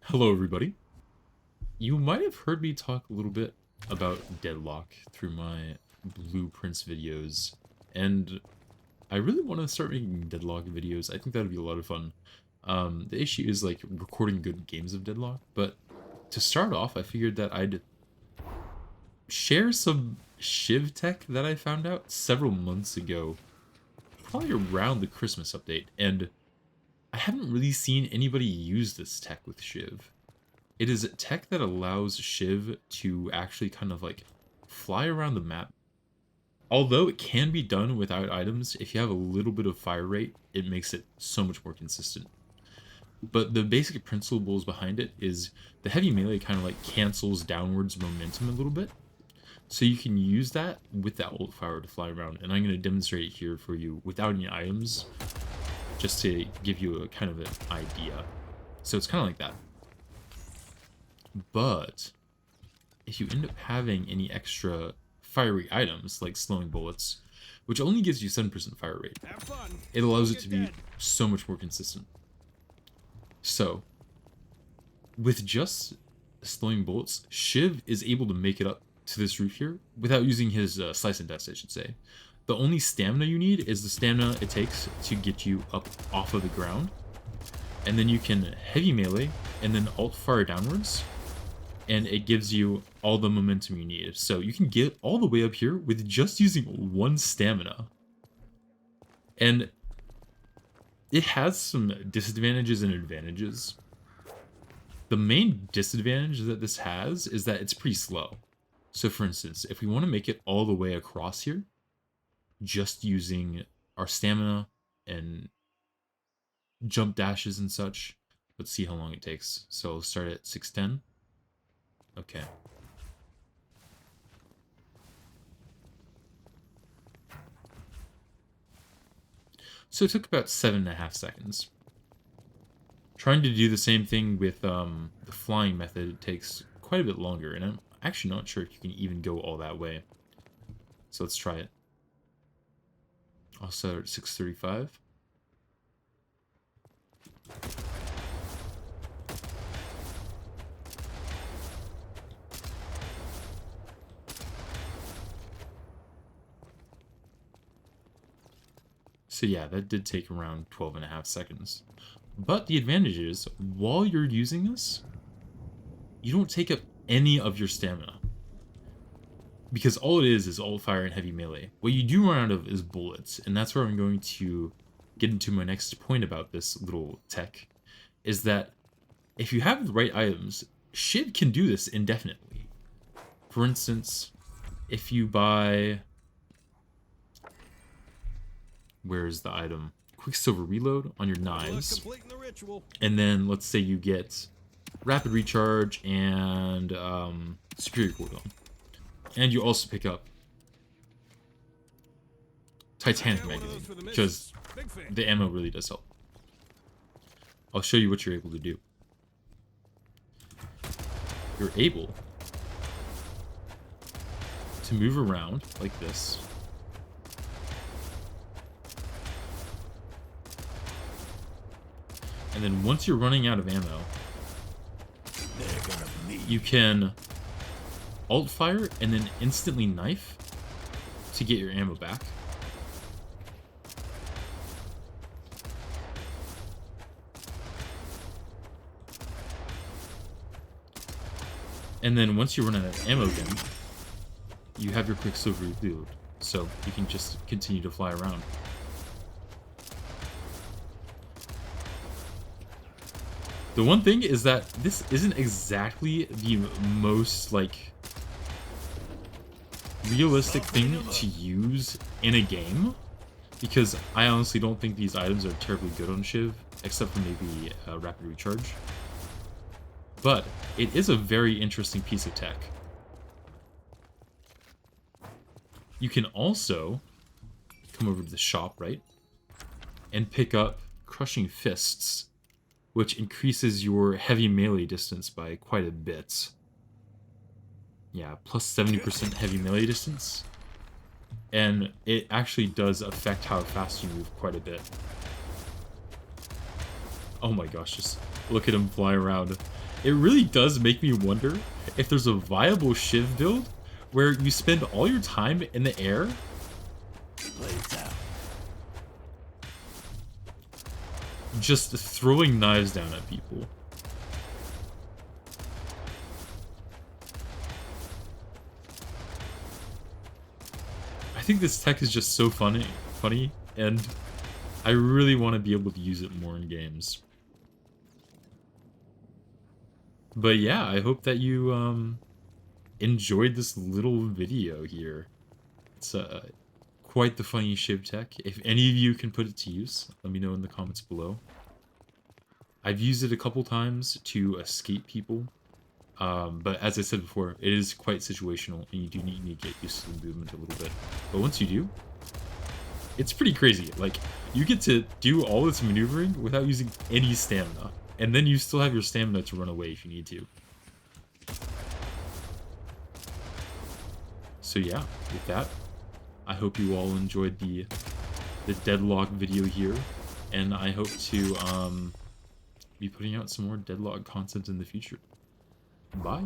Hello, everybody. You might have heard me talk a little bit about Deadlock through my blueprints videos, and I really want to start making Deadlock videos. I think that would be a lot of fun. The issue is like recording good games of Deadlock, but to start off, I figured that I'd share some Shiv tech that I found out several months ago, probably around the Christmas update, and I haven't really seen anybody use this tech with Shiv. It is tech that allows Shiv to actually kind of like fly around the map. Although it can be done without items, if you have a little bit of fire rate, it makes it so much more consistent. But the basic principles behind it is the heavy melee kind of like cancels downwards momentum a little bit. So you can use that with that ult fire to fly around. And I'm going to demonstrate it here for you without any items, just to give you a kind of an idea. So it's kind of like that. But if you end up having any extra fiery items like slowing bullets, which only gives you 7% fire rate, it allows it to be so much more consistent. So with just slowing bullets, Shiv is able to make it up to this roof here without using his slice and dust, I should say. The only stamina you need is the stamina it takes to get you up off of the ground, and then you can heavy melee and then alt fire downwards, and it gives you all the momentum you need. So you can get all the way up here with just using one stamina. And it has some disadvantages and advantages. The main disadvantage that this has is that it's pretty slow. So for instance, if we want to make it all the way across here, just using our stamina and jump dashes and such, let's see how long it takes. So I'll start at 610. Okay. So it took about 7.5 seconds. Trying to do the same thing with the flying method takes quite a bit longer, and I'm actually not sure if you can even go all that way. So let's try it. I'll start at 635. So yeah, that did take around 12.5 seconds. But the advantage is, while you're using this, you don't take up any of your stamina. Because all it is alt fire and heavy melee. What you do run out of is bullets, and that's where I'm going to get into my next point about this little tech, is that if you have the right items, Shiv can do this indefinitely. For instance, if you buy... Where's the item? Quicksilver reload on your knives. And then let's say you get rapid recharge and superior cooldown. And you also pick up Titanic magazine, because the ammo really does help. I'll show you what you're able to do. You're able to move around like this. And then once you're running out of ammo, you can alt fire and then instantly knife to get your ammo back. And then once you run out of ammo again, you have your Quicksilver reload, so you can just continue to fly around. The one thing is that this isn't exactly the most, like, realistic thing to use in a game, because I honestly don't think these items are terribly good on Shiv, except for maybe rapid recharge. But it is a very interesting piece of tech. You can also come over to the shop, right, and pick up Crushing Fists, which increases your heavy melee distance by quite a bit. Yeah, plus 70% heavy melee distance. And it actually does affect how fast you move quite a bit. Oh my gosh, just Look at him fly around. It really does make me wonder if there's a viable Shiv build where you spend all your time in the air just throwing knives down at people. I think this tech is just so funny, and I really want to be able to use it more in games. But yeah, I hope that you enjoyed this little video here. It's quite the funny Shiv tech. If any of you can put it to use, let me know in the comments below. I've used it a couple times to escape people, but as I said before, it is quite situational, and you do need to get used to the movement a little bit. But once you do, it's pretty crazy. Like, you get to do all this maneuvering without using any stamina, and then you still have your stamina to run away if you need to. So yeah, with that, I hope you all enjoyed the Deadlock video here, and I hope to be putting out some more Deadlock content in the future. Bye.